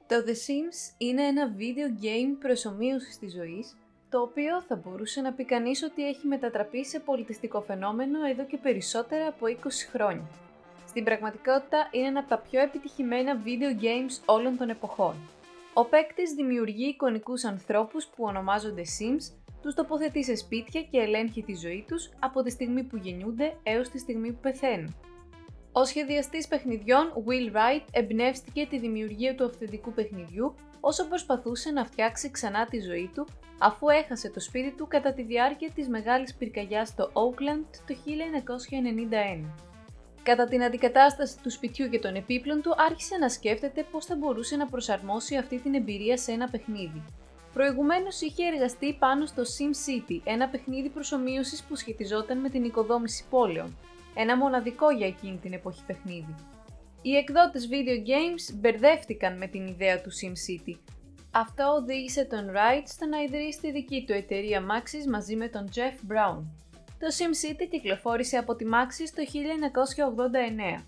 Το The Sims είναι ένα video game προσομοίωσης της ζωής, το οποίο θα μπορούσε να πει κανείς ότι έχει μετατραπεί σε πολιτιστικό φαινόμενο εδώ και περισσότερα από 20 χρόνια. Στην πραγματικότητα είναι ένα από τα πιο επιτυχημένα video games όλων των εποχών. Ο παίκτης δημιουργεί εικονικούς ανθρώπους που ονομάζονται Sims, τους τοποθετεί σε σπίτια και ελέγχει τη ζωή τους από τη στιγμή που γεννιούνται έως τη στιγμή που πεθαίνουν. Ο σχεδιαστής παιχνιδιών Will Wright εμπνεύστηκε τη δημιουργία του αυθεντικού παιχνιδιού όσο προσπαθούσε να φτιάξει ξανά τη ζωή του αφού έχασε το σπίτι του κατά τη διάρκεια της μεγάλης πυρκαγιάς στο Auckland το 1991. Κατά την αντικατάσταση του σπιτιού και των επίπλων του άρχισε να σκέφτεται πώς θα μπορούσε να προσαρμόσει αυτή την εμπειρία σε ένα παιχνίδι. Προηγουμένως είχε εργαστεί πάνω στο SimCity, ένα παιχνίδι προσομοίωσης που σχετιζόταν με την οικοδόμηση πόλεων. Ένα μοναδικό για εκείνη την εποχή παιχνίδι. Οι εκδότες video games μπερδεύτηκαν με την ιδέα του SimCity. Αυτό οδήγησε τον Wright στο να ιδρύσει τη δική του εταιρεία Maxis μαζί με τον Jeff Brown. Το SimCity κυκλοφόρησε από τη Maxis το 1989.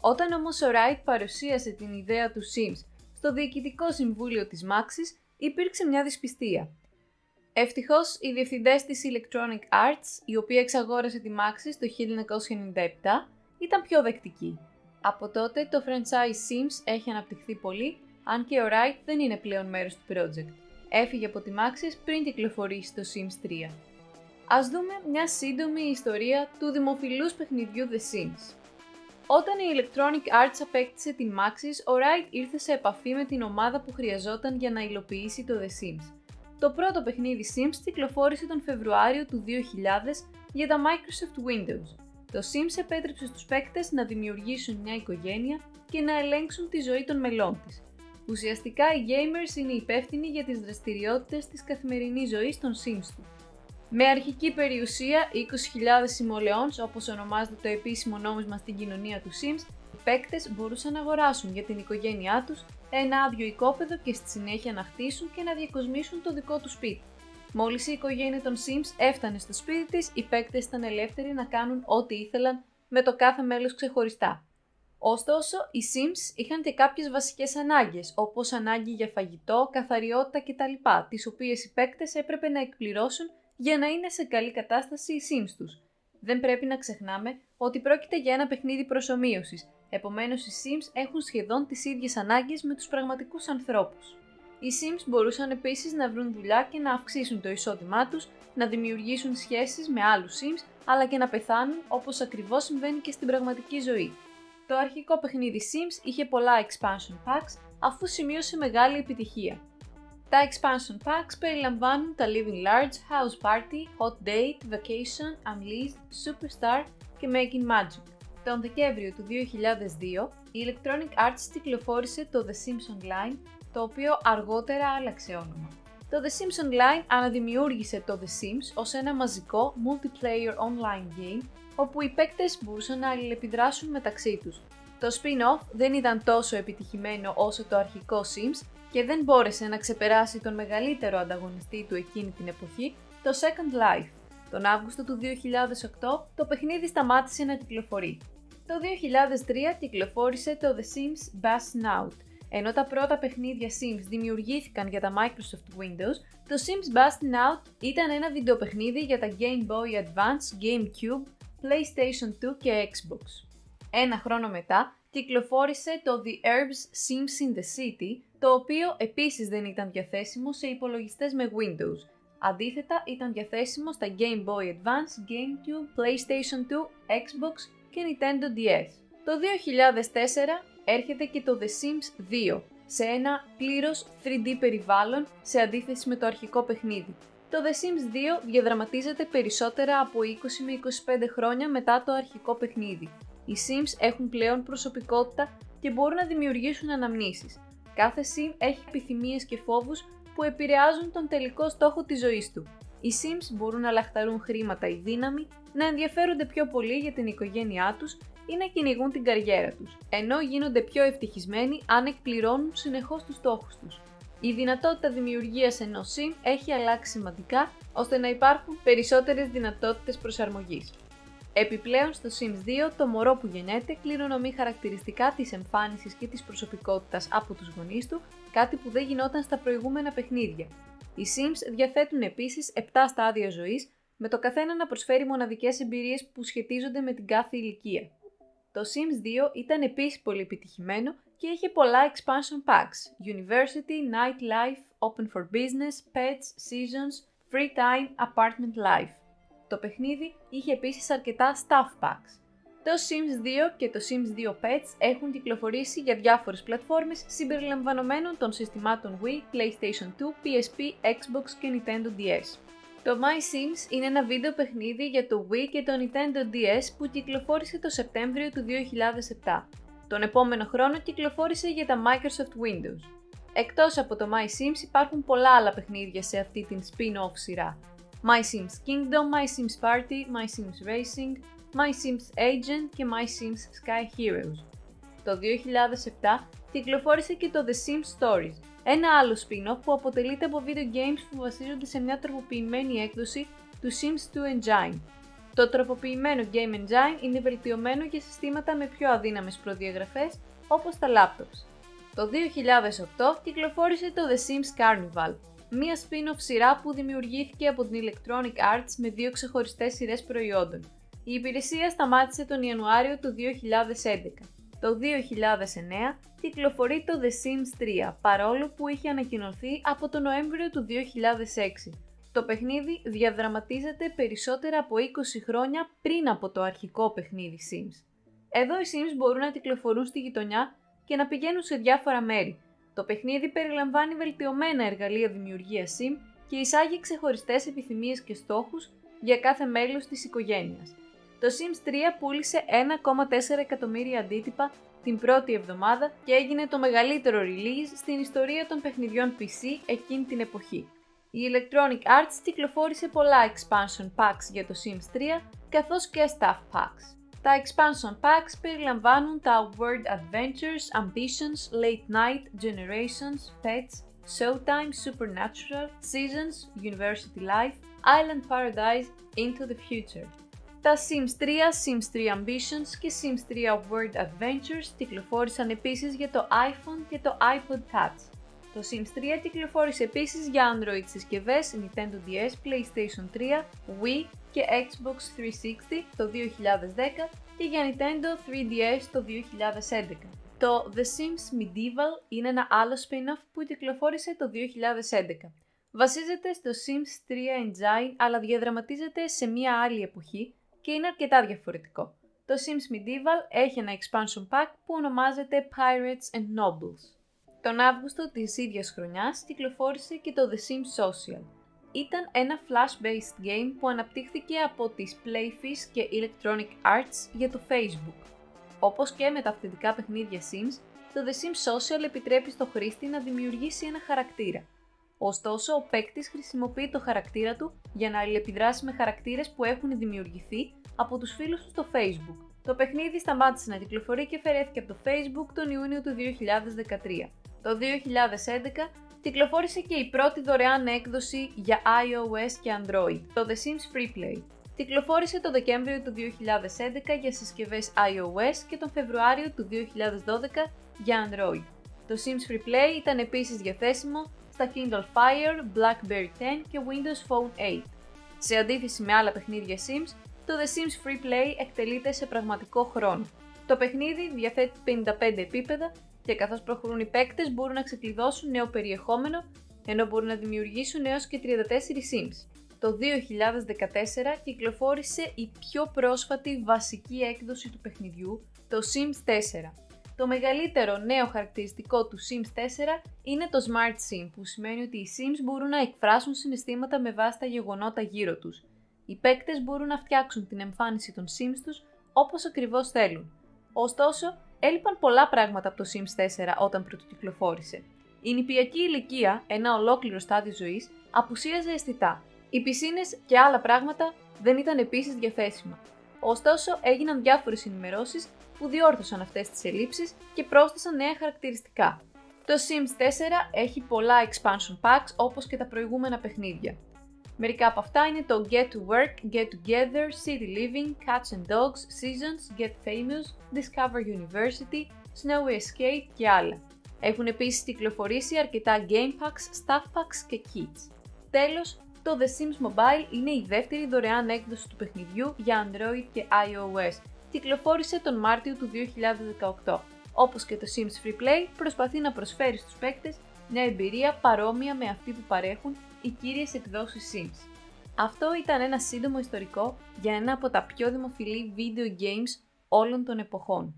Όταν όμως ο Wright παρουσίασε την ιδέα του Sims στο διοικητικό συμβούλιο της Maxis, υπήρξε μια δυσπιστία. Ευτυχώς, οι διευθυντές της Electronic Arts, η οποία εξαγόρασε τη Maxis το 1997, ήταν πιο δεκτικοί. Από τότε το franchise Sims έχει αναπτυχθεί πολύ, αν και ο Wright δεν είναι πλέον μέρος του project. Έφυγε από τη Maxis πριν κυκλοφορήσει το Sims 3. Ας δούμε μια σύντομη ιστορία του δημοφιλούς παιχνιδιού The Sims. Όταν η Electronic Arts απέκτησε την Maxis, ο Wright ήρθε σε επαφή με την ομάδα που χρειαζόταν για να υλοποιήσει το The Sims. Το πρώτο παιχνίδι Sims κυκλοφόρησε τον Φεβρουάριο του 2000 για τα Microsoft Windows. Το Sims επέτρεψε στους παίκτες να δημιουργήσουν μια οικογένεια και να ελέγξουν τη ζωή των μελών της. Ουσιαστικά οι gamers είναι υπεύθυνοι για τις δραστηριότητες της καθημερινής ζωής των Sims του. Με αρχική περιουσία 20.000 σιμολεόνς, όπως ονομάζεται το επίσημο νόμισμα στην κοινωνία του Sims, οι παίκτες μπορούσαν να αγοράσουν για την οικογένειά τους ένα άδειο οικόπεδο και στη συνέχεια να χτίσουν και να διακοσμήσουν το δικό του σπίτι. Μόλις η οικογένεια των Sims έφτανε στο σπίτι της, οι παίκτες ήταν ελεύθεροι να κάνουν ό,τι ήθελαν με το κάθε μέλος ξεχωριστά. Ωστόσο, οι Sims είχαν και κάποιες βασικές ανάγκες, όπως ανάγκη για φαγητό, καθαριότητα κτλ., τις οποίες οι παίκτες έπρεπε να εκπληρώσουν για να είναι σε καλή κατάσταση οι Sims τους. Δεν πρέπει να ξεχνάμε ότι πρόκειται για ένα παιχνίδι προσομοίωσης, επομένως οι Sims έχουν σχεδόν τις ίδιες ανάγκες με τους πραγματικούς ανθρώπους. Οι Sims μπορούσαν επίσης να βρουν δουλειά και να αυξήσουν το εισόδημά τους, να δημιουργήσουν σχέσεις με άλλους Sims, αλλά και να πεθάνουν όπως ακριβώς συμβαίνει και στην πραγματική ζωή. Το αρχικό παιχνίδι Sims είχε πολλά expansion packs, αφού σημείωσε μεγάλη επιτυχία. Τα expansion packs περιλαμβάνουν τα Living Large, House Party, Hot Date, Vacation, Unleashed, Superstar και Making Magic. Τον Δεκέμβριο του 2002, η Electronic Arts κυκλοφόρησε το The Sims Online, το οποίο αργότερα άλλαξε όνομα. Το The Sims Online αναδημιούργησε το The Sims ως ένα μαζικό multiplayer online game, όπου οι παίκτες μπορούσαν να αλληλεπιδράσουν μεταξύ τους. Το spin-off δεν ήταν τόσο επιτυχημένο όσο το αρχικό Sims και δεν μπόρεσε να ξεπεράσει τον μεγαλύτερο ανταγωνιστή του εκείνη την εποχή, το Second Life. Τον Αύγουστο του 2008 το παιχνίδι σταμάτησε να κυκλοφορεί. Το 2003 κυκλοφόρησε το The Sims Bustin' Out. Ενώ τα πρώτα παιχνίδια Sims δημιουργήθηκαν για τα Microsoft Windows, το Sims Bustin' Out ήταν ένα βιντεοπαιχνίδι για τα Game Boy Advance, GameCube, PlayStation 2 και Xbox. Ένα χρόνο μετά κυκλοφόρησε το The Herbs Sims in the City, το οποίο επίσης δεν ήταν διαθέσιμο σε υπολογιστές με Windows. Αντίθετα, ήταν διαθέσιμο στα Game Boy Advance, GameCube, PlayStation 2, Xbox και Nintendo DS. Το 2004 έρχεται και το The Sims 2, σε ένα πλήρως 3D περιβάλλον σε αντίθεση με το αρχικό παιχνίδι. Το The Sims 2 διαδραματίζεται περισσότερα από 20 με 25 χρόνια μετά το αρχικό παιχνίδι. Οι Sims έχουν πλέον προσωπικότητα και μπορούν να δημιουργήσουν αναμνήσεις. Κάθε Sim έχει επιθυμίες και φόβους που επηρεάζουν τον τελικό στόχο της ζωής του. Οι Sims μπορούν να λαχταρούν χρήματα ή δύναμη, να ενδιαφέρονται πιο πολύ για την οικογένειά τους ή να κυνηγούν την καριέρα τους, ενώ γίνονται πιο ευτυχισμένοι αν εκπληρώνουν συνεχώς τους στόχους τους. Η δυνατότητα δημιουργίας ενός Sim έχει αλλάξει σημαντικά, ώστε να υπάρχουν περισσότερες δυνατότητες προσαρμογής. Επιπλέον στο Sims 2 το μωρό που γεννιέται κληρονομεί χαρακτηριστικά της εμφάνισης και της προσωπικότητας από τους γονείς του, κάτι που δεν γινόταν στα προηγούμενα παιχνίδια. Οι Sims διαθέτουν επίσης 7 στάδια ζωής, με το καθένα να προσφέρει μοναδικές εμπειρίες που σχετίζονται με την κάθε ηλικία. Το Sims 2 ήταν επίσης πολύ επιτυχημένο και είχε πολλά expansion packs, University, Nightlife, Open for Business, Pets, Seasons, Free Time, Apartment Life. Το παιχνίδι είχε επίσης αρκετά staff packs. Το Sims 2 και το Sims 2 Pets έχουν κυκλοφορήσει για διάφορες πλατφόρμες συμπεριλαμβανομένων των συστημάτων Wii, PlayStation 2, PSP, Xbox και Nintendo DS. Το My Sims είναι ένα βίντεο παιχνίδι για το Wii και το Nintendo DS που κυκλοφόρησε το Σεπτέμβριο του 2007. Τον επόμενο χρόνο κυκλοφόρησε για τα Microsoft Windows. Εκτός από το My Sims υπάρχουν πολλά άλλα παιχνίδια σε αυτή την spin-off σειρά. My Sims Kingdom, My Sims Party, My Sims Racing, My Sims Agent και My Sims Sky Heroes. Το 2007 κυκλοφόρησε και το The Sims Stories, ένα άλλο spin-off που αποτελείται από video games που βασίζονται σε μια τροποποιημένη έκδοση του Sims 2 Engine. Το τροποποιημένο Game Engine είναι βελτιωμένο για συστήματα με πιο αδύναμες προδιαγραφές όπως τα laptops. Το 2008 κυκλοφόρησε το The Sims Carnival, μια spin-off σειρά που δημιουργήθηκε από την Electronic Arts με 2 ξεχωριστές σειρές προϊόντων. Η υπηρεσία σταμάτησε τον Ιανουάριο του 2011. Το 2009 κυκλοφορεί το The Sims 3, παρόλο που είχε ανακοινωθεί από τον Νοέμβριο του 2006. Το παιχνίδι διαδραματίζεται περισσότερα από 20 χρόνια πριν από το αρχικό παιχνίδι Sims. Εδώ οι Sims μπορούν να κυκλοφορούν στη γειτονιά και να πηγαίνουν σε διάφορα μέρη. Το παιχνίδι περιλαμβάνει βελτιωμένα εργαλεία δημιουργίας Sim και εισάγει ξεχωριστές επιθυμίες και στόχους για κάθε μέλος της οικογένειας. Το Sims 3 πούλησε 1,4 εκατομμύρια αντίτυπα την πρώτη εβδομάδα και έγινε το μεγαλύτερο release στην ιστορία των παιχνιδιών PC εκείνη την εποχή. Η Electronic Arts κυκλοφόρησε πολλά expansion packs για το Sims 3 καθώς και staff packs. Τα expansion packs περιλαμβάνουν τα World Adventures, Ambitions, Late Night, Generations, Pets, Showtime, Supernatural, Seasons, University Life, Island Paradise, Into the Future. Τα Sims 3, Sims 3 Ambitions και Sims 3 World Adventures κυκλοφόρησαν επίσης για το iPhone και το iPod Touch. Το Sims 3 κυκλοφόρησε επίσης για Android συσκευές, Nintendo DS, PlayStation 3, Wii και Xbox 360 το 2010 και για Nintendo 3DS το 2011. Το The Sims Medieval είναι ένα άλλο spin-off που κυκλοφόρησε το 2011. Βασίζεται στο Sims 3 Engine αλλά διαδραματίζεται σε μια άλλη εποχή και είναι αρκετά διαφορετικό. Το Sims Medieval έχει ένα expansion pack που ονομάζεται Pirates and Nobles. Τον Αύγουστο της ίδιας χρονιάς κυκλοφόρησε και το The Sims Social. Ήταν ένα flash-based game που αναπτύχθηκε από τις Playfish και Electronic Arts για το Facebook. Όπως και με τα αυθεντικά παιχνίδια Sims, το The Sims Social επιτρέπει στο χρήστη να δημιουργήσει ένα χαρακτήρα. Ωστόσο, ο παίκτης χρησιμοποιεί το χαρακτήρα του για να αλληλεπιδράσει με χαρακτήρες που έχουν δημιουργηθεί από τους φίλους του στο Facebook. Το παιχνίδι σταμάτησε να κυκλοφορεί και αφαιρέθηκε από το Facebook τον Ιούνιο του 2013. Το 2011 κυκλοφόρησε και η πρώτη δωρεάν έκδοση για iOS και Android, το The Sims Freeplay. Κυκλοφόρησε το Δεκέμβριο του 2011 για συσκευές iOS και τον Φεβρουάριο του 2012 για Android. Το Sims Freeplay ήταν επίσης διαθέσιμο στα Kindle Fire, BlackBerry 10 και Windows Phone 8. Σε αντίθεση με άλλα παιχνίδια Sims, το The Sims Freeplay εκτελείται σε πραγματικό χρόνο. Το παιχνίδι διαθέτει 55 επίπεδα και καθώς προχωρούν οι παίκτες μπορούν να ξεκλειδώσουν νέο περιεχόμενο, ενώ μπορούν να δημιουργήσουν έως και 34 Sims. Το 2014 κυκλοφόρησε η πιο πρόσφατη βασική έκδοση του παιχνιδιού, το Sims 4. Το μεγαλύτερο νέο χαρακτηριστικό του Sims 4 είναι το Smart Sim, που σημαίνει ότι οι Sims μπορούν να εκφράσουν συναισθήματα με βάση τα γεγονότα γύρω τους. Οι παίκτες μπορούν να φτιάξουν την εμφάνιση των Sims τους όπως ακριβώς θέλουν. Ωστόσο, έλειπαν πολλά πράγματα από το Sims 4 όταν πρωτοκυκλοφόρησε. Η νηπιακή ηλικία, ένα ολόκληρο στάδιο ζωής, απουσίαζε αισθητά. Οι πισίνες και άλλα πράγματα δεν ήταν επίσης διαθέσιμα. Ωστόσο, έγιναν διάφορες ενημερώσεις που διόρθωσαν αυτές τις ελλείψεις και πρόσθεσαν νέα χαρακτηριστικά. Το Sims 4 έχει πολλά expansion packs όπως και τα προηγούμενα παιχνίδια. Mερικά από αυτά είναι το Get to Work, Get Together, City Living, Cats and Dogs, Seasons, Get Famous, Discover University, Snowy Escape και άλλα. Έχουν επίσης κυκλοφορήσει αρκετά Game Packs, Stuff Packs και Kits. Τέλος, το The Sims Mobile είναι η δεύτερη δωρεάν έκδοση του παιχνιδιού για Android και iOS. Κυκλοφόρησε τον Μάρτιο του 2018. Όπως και το Sims Free Play, προσπαθεί να προσφέρει στους παίκτες μια εμπειρία παρόμοια με αυτή που παρέχουν οι κύριες εκδόσεις Sims. Αυτό ήταν ένα σύντομο ιστορικό για ένα από τα πιο δημοφιλή video games όλων των εποχών.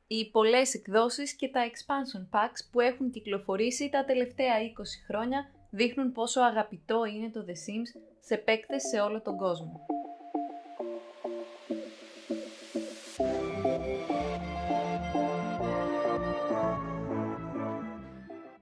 Οι πολλές εκδόσεις και τα expansion packs που έχουν κυκλοφορήσει τα τελευταία 20 χρόνια δείχνουν πόσο αγαπητό είναι το The Sims σε παίκτες σε όλο τον κόσμο.